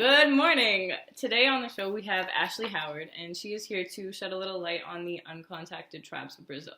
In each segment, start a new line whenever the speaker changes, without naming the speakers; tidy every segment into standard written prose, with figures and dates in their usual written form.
Good morning! Today on the show we have Ashley Howard, and she is here to shed a little light on the uncontacted tribes of Brazil.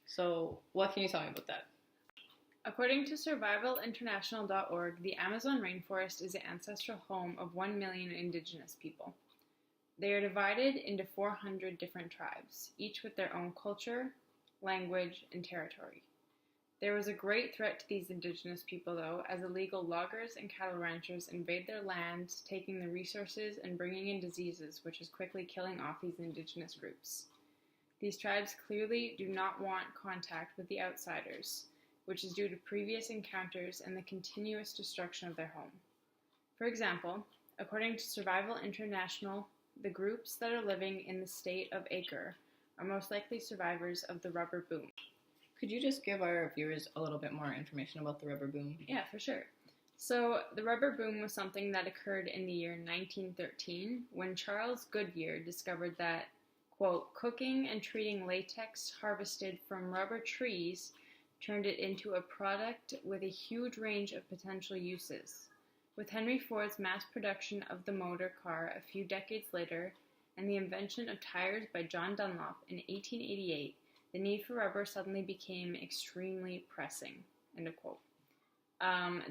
So, what can you tell me about that?
According to survivalinternational.org, the Amazon rainforest is the ancestral home of 1 million indigenous people. They are divided into 400 different tribes, each with their own culture, language, and territory. There was a great threat to these indigenous people, though, as illegal loggers and cattle ranchers invade their lands, taking the resources and bringing in diseases, which is quickly killing off these indigenous groups. These tribes clearly do not want contact with the outsiders, which is due to previous encounters and the continuous destruction of their home. For example, according to Survival International, the groups that are living in the state of Acre are most likely survivors of the rubber boom.
Could you just give our viewers a little bit more information about the rubber boom?
Yeah, for sure. So, the rubber boom was something that occurred in the year 1913 when Charles Goodyear discovered that, quote, cooking and treating latex harvested from rubber trees turned it into a product with a huge range of potential uses. With Henry Ford's mass production of the motor car a few decades later and the invention of tires by John Dunlop in 1888, the need for rubber suddenly became extremely pressing, end of quote.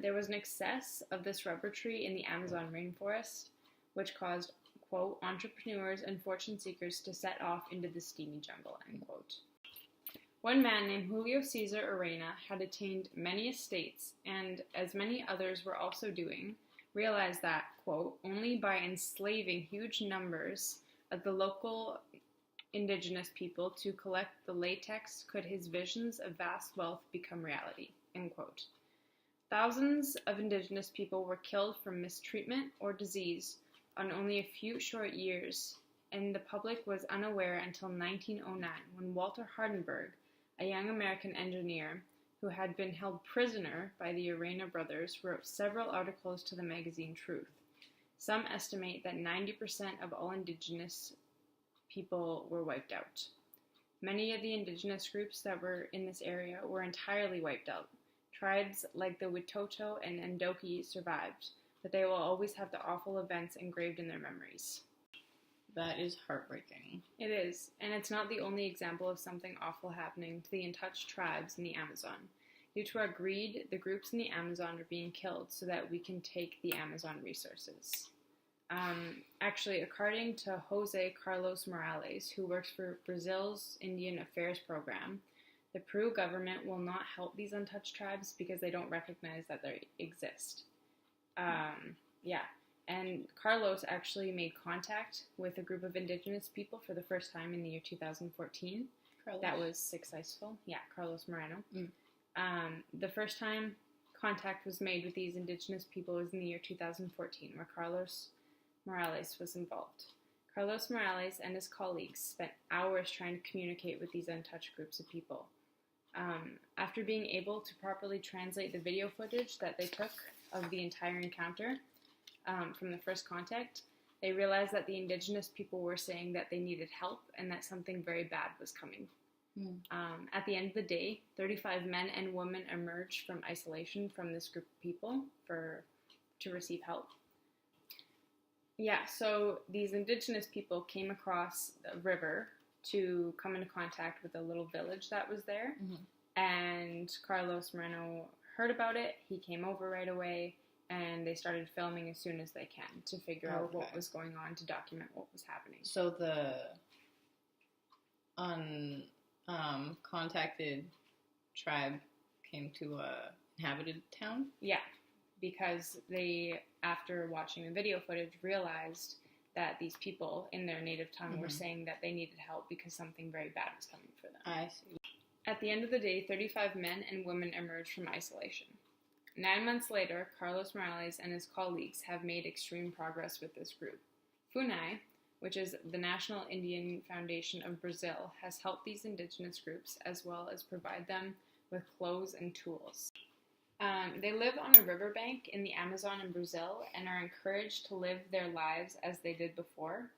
There was an excess of this rubber tree in the Amazon rainforest, which caused, quote, entrepreneurs and fortune seekers to set off into the steamy jungle, end quote. One man named Julio Cesar Arena had attained many estates, and as many others were also doing, realized that, quote, only by enslaving huge numbers of the local indigenous people to collect the latex could his visions of vast wealth become reality, end quote. Thousands of indigenous people were killed from mistreatment or disease on only a few short years, and the public was unaware until 1909 when Walter Hardenberg, a young American engineer who had been held prisoner by the Arena brothers, wrote several articles to the magazine Truth. Some estimate that 90% of all indigenous people were wiped out. Many of the indigenous groups that were in this area were entirely wiped out. Tribes like the Witoto and Ndoki survived, but they will always have the awful events engraved in their memories.
That is heartbreaking.
It is, and it's not the only example of something awful happening to the untouched tribes in the Amazon. Due to our greed, the groups in the Amazon are being killed so that we can take the Amazon resources. Actually, according to Jose Carlos Morales, who works for Brazil's Indian Affairs Program, the Peru government will not help these untouched tribes because they don't recognize that they exist. And Carlos actually made contact with a group of indigenous people for the first time in the year 2014.
Carlos.
That was successful. Yeah, Carlos Moreno. The first time contact was made with these indigenous people was in the year 2014, where Carlos Morales was involved. Carlos Morales and his colleagues spent hours trying to communicate with these untouched groups of people. After being able to properly translate the video footage that they took of the entire encounter from the first contact, they realized that the indigenous people were saying that they needed help and that something very bad was coming. At the end of the day, 35 men and women emerged from isolation from this group of people to receive help. Yeah, so these indigenous people came across a river to come into contact with a little village that was there, and Carlos Moreno heard about it. He came over right away, and they started filming as soon as they can to figure out what was going on, to document what was happening.
So the contacted tribe came to a inhabited town?
Yeah, because they, after watching the video footage, realized that these people in their native tongue were saying that they needed help because something very bad was coming for them.
I see.
At the end of the day, 35 men and women emerged from isolation. 9 months later, Carlos Morales and his colleagues have made extreme progress with this group. FUNAI, which is the National Indian Foundation of Brazil, has helped these indigenous groups as well as provide them with clothes and tools. They live on a riverbank in the Amazon in Brazil and are encouraged to live their lives as they did before.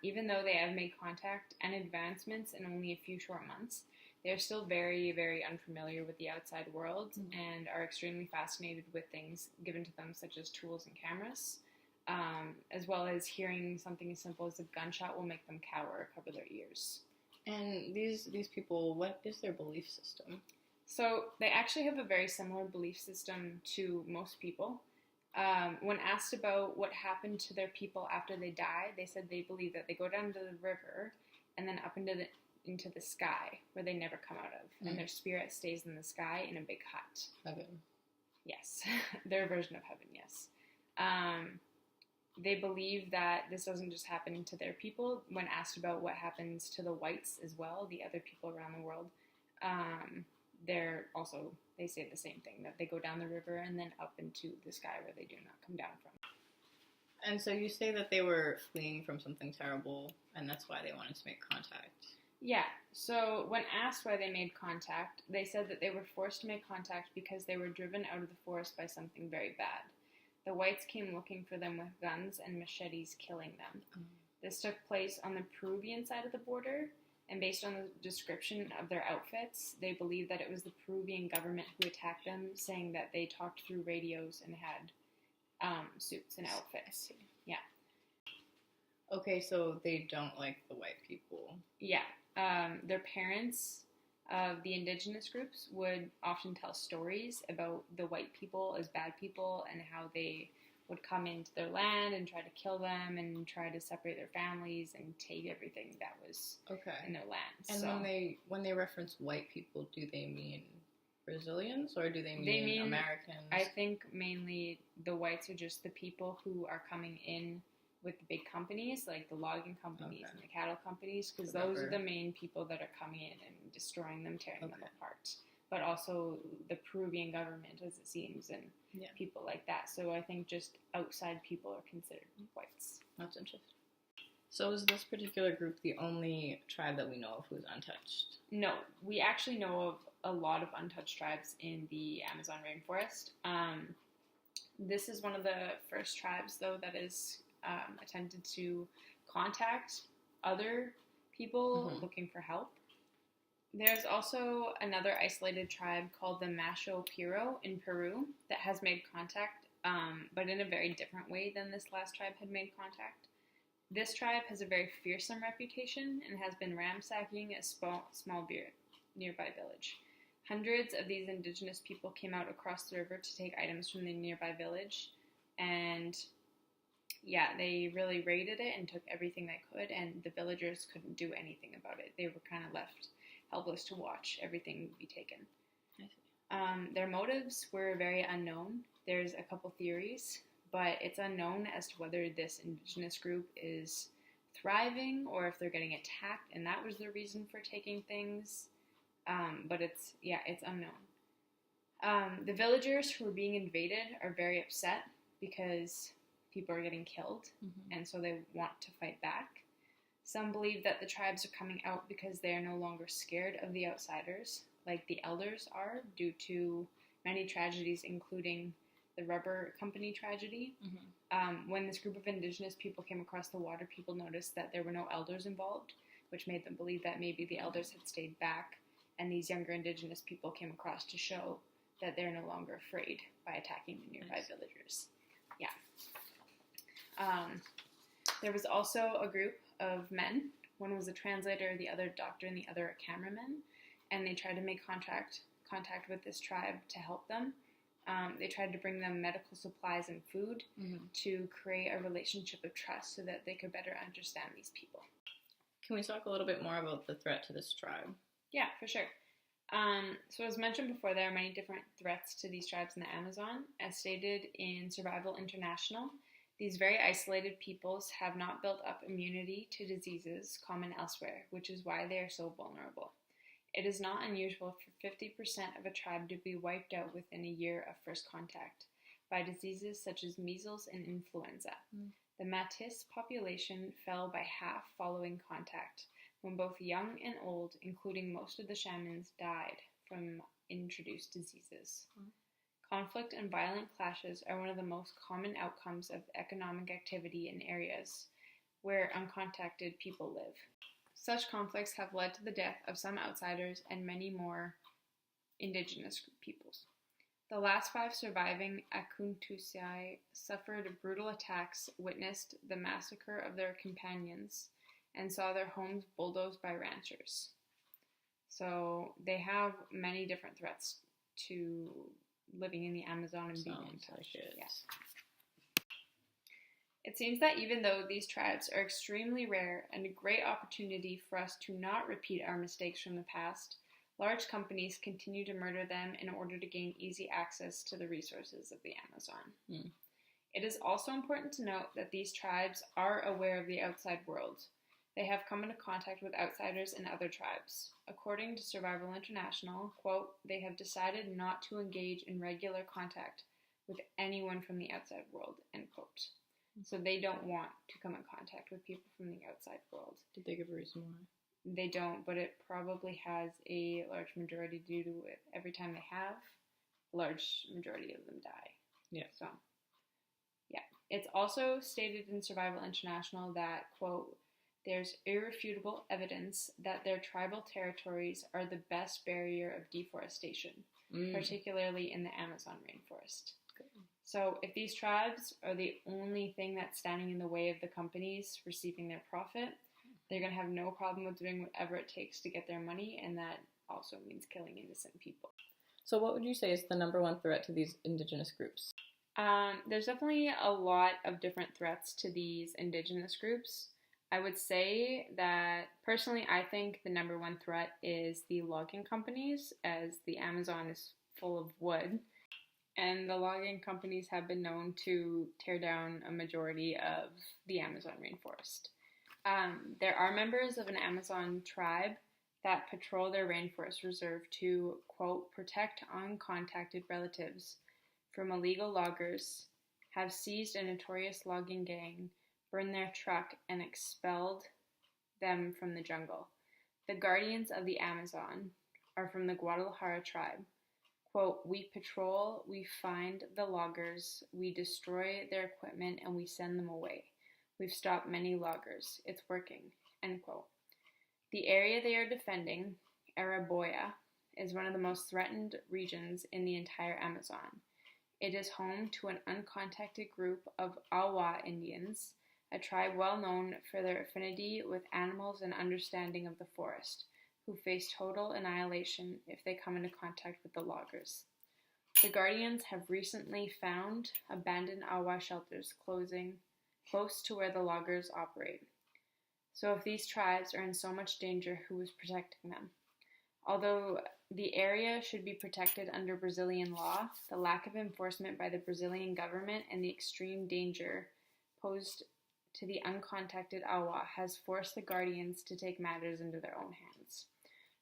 Even though they have made contact and advancements in only a few short months, they're still very, very unfamiliar with the outside world and are extremely fascinated with things given to them such as tools and cameras. as well as hearing something as simple as a gunshot will make them cower or cover their ears.
And these people, what is their belief system?
So they actually have a very similar belief system to most people. When asked about what happened to their people after they die, they said they believe that they go down to the river and then up into the sky, where they never come out of, and their spirit stays in the sky in a big hut.
Heaven.
Yes, their version of heaven. Yes. They believe that this doesn't just happen to their people. When asked about what happens to the whites as well, the other people around the world, they say the same thing, that they go down the river and then up into the sky where they do not come down from.
And so you say that they were fleeing from something terrible, and that's why they wanted to make contact.
Yeah, so when asked why they made contact, they said that they were forced to make contact because they were driven out of the forest by something very bad. The whites came looking for them with guns and machetes, killing them. This took place on the Peruvian side of the border, and based on the description of their outfits, they believe that it was the Peruvian government who attacked them, saying that they talked through radios and had suits and outfits. Yeah.
Okay, so they don't like the white people.
Yeah. Their parents of the indigenous groups would often tell stories about the white people as bad people and how they would come into their land and try to kill them and try to separate their families and take everything that was in their land.
And
so,
when they reference white people, do they mean Brazilians or do they mean Americans?
I think mainly the whites are just the people who are coming in with the big companies, like the logging companies and the cattle companies, because those are the main people that are coming in and destroying them, tearing them apart. But also the Peruvian government, as it seems, and people like that. So I think just outside people are considered whites.
That's interesting. So is this particular group the only tribe that we know of who's untouched?
No, we actually know of a lot of untouched tribes in the Amazon rainforest. This is one of the first tribes, though, that is attempted to contact other people looking for help. There's also another isolated tribe called the Macho Piro in Peru that has made contact, but in a very different way than this last tribe had made contact. This tribe has a very fearsome reputation and has been ransacking a small nearby village. Hundreds of these indigenous people came out across the river to take items from the nearby village, and they really raided it and took everything they could, and the villagers couldn't do anything about it. They were kind of left helpless to watch everything be taken. Their motives were very unknown. There's a couple theories, but it's unknown as to whether this indigenous group is thriving or if they're getting attacked, and that was the reason for taking things. But it's unknown. The villagers who are being invaded are very upset because people are getting killed, and so they want to fight back. Some believe that the tribes are coming out because they are no longer scared of the outsiders, like the elders are, due to many tragedies, including the rubber company tragedy. When this group of indigenous people came across the water, people noticed that there were no elders involved, which made them believe that maybe the elders had stayed back, and these younger indigenous people came across to show that they're no longer afraid by attacking the nearby villagers. There was also a group of men. One was a translator, the other a doctor, and the other a cameraman, and they tried to make contact with this tribe to help them. They tried to bring them medical supplies and food to create a relationship of trust so that they could better understand these people.
Can we talk a little bit more about the threat to this tribe?
Yeah, for sure. So as mentioned before, there are many different threats to these tribes in the Amazon. As stated in Survival International, these very isolated peoples have not built up immunity to diseases common elsewhere, which is why they are so vulnerable. It is not unusual for 50% of a tribe to be wiped out within a year of first contact by diseases such as measles and influenza. The Métis population fell by half following contact, when both young and old, including most of the shamans, died from introduced diseases. Conflict and violent clashes are one of the most common outcomes of economic activity in areas where uncontacted people live. Such conflicts have led to the death of some outsiders and many more indigenous peoples. The last 5 surviving Akuntusai suffered brutal attacks, witnessed the massacre of their companions, and saw their homes bulldozed by ranchers. So they have many different threats to living in the Amazon and being untouched. Yes. It seems that even though these tribes are extremely rare and a great opportunity for us to not repeat our mistakes from the past, large companies continue to murder them in order to gain easy access to the resources of the Amazon. It is also important to note that these tribes are aware of the outside world. They have come into contact with outsiders and other tribes. According to Survival International, quote, they have decided not to engage in regular contact with anyone from the outside world, end quote. So they don't want to come in contact with people from the outside world.
Did they give a reason why?
They don't, but it probably has a large majority due to it. Every time they have, a large majority of them die.
Yeah.
So, yeah. It's also stated in Survival International that, quote, there's irrefutable evidence that their tribal territories are the best barrier of deforestation, particularly in the Amazon rainforest. So if these tribes are the only thing that's standing in the way of the companies receiving their profit, they're going to have no problem with doing whatever it takes to get their money, and that also means killing innocent people.
So what would you say is the number one threat to these indigenous groups?
There's definitely a lot of different threats to these indigenous groups. I would say that, personally, I think the number one threat is the logging companies, as the Amazon is full of wood. And the logging companies have been known to tear down a majority of the Amazon rainforest. There are members of an Amazon tribe that patrol their rainforest reserve to, quote, protect uncontacted relatives from illegal loggers, have seized a notorious logging gang, burned their truck, and expelled them from the jungle. The guardians of the Amazon are from the Guadalajara tribe. Quote, we patrol, we find the loggers, we destroy their equipment, and we send them away. We've stopped many loggers. It's working, end quote. The area they are defending, Araboya, is one of the most threatened regions in the entire Amazon. It is home to an uncontacted group of Awa Indians, a tribe well known for their affinity with animals and understanding of the forest, who face total annihilation if they come into contact with the loggers. The Guardians have recently found abandoned Awa shelters close to where the loggers operate. So if these tribes are in so much danger, who is protecting them? Although the area should be protected under Brazilian law, the lack of enforcement by the Brazilian government and the extreme danger posed to the uncontacted Awa has forced the Guardians to take matters into their own hands.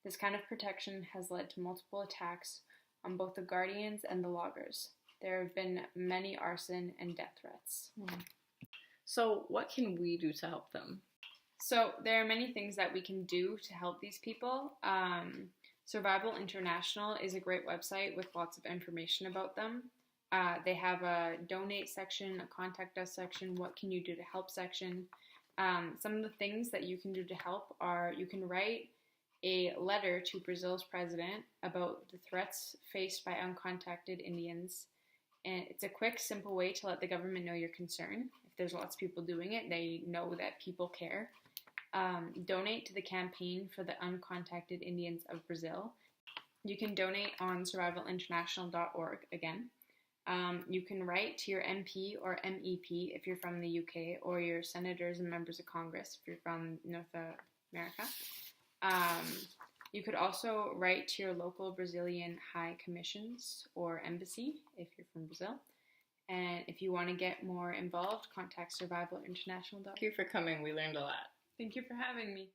This kind of protection has led to multiple attacks on both the Guardians and the loggers. There have been many arson and death threats.
So what can we do to help them?
So there are many things that we can do to help these people. Survival International is a great website with lots of information about them. They have a donate section, a contact us section, what can you do to help section. Some of the things that you can do to help are you can write a letter to Brazil's president about the threats faced by uncontacted Indians. And it's a quick, simple way to let the government know your concern. If there's lots of people doing it, they know that people care. Donate to the campaign for the uncontacted Indians of Brazil. You can donate on survivalinternational.org again. You can write to your MP or MEP if you're from the UK, or your senators and members of Congress if you're from North America. You could also write to your local Brazilian high commissions or embassy if you're from Brazil. And if you want to get more involved, contact survivalinternational.org.
Thank you for coming. We learned a lot.
Thank you for having me.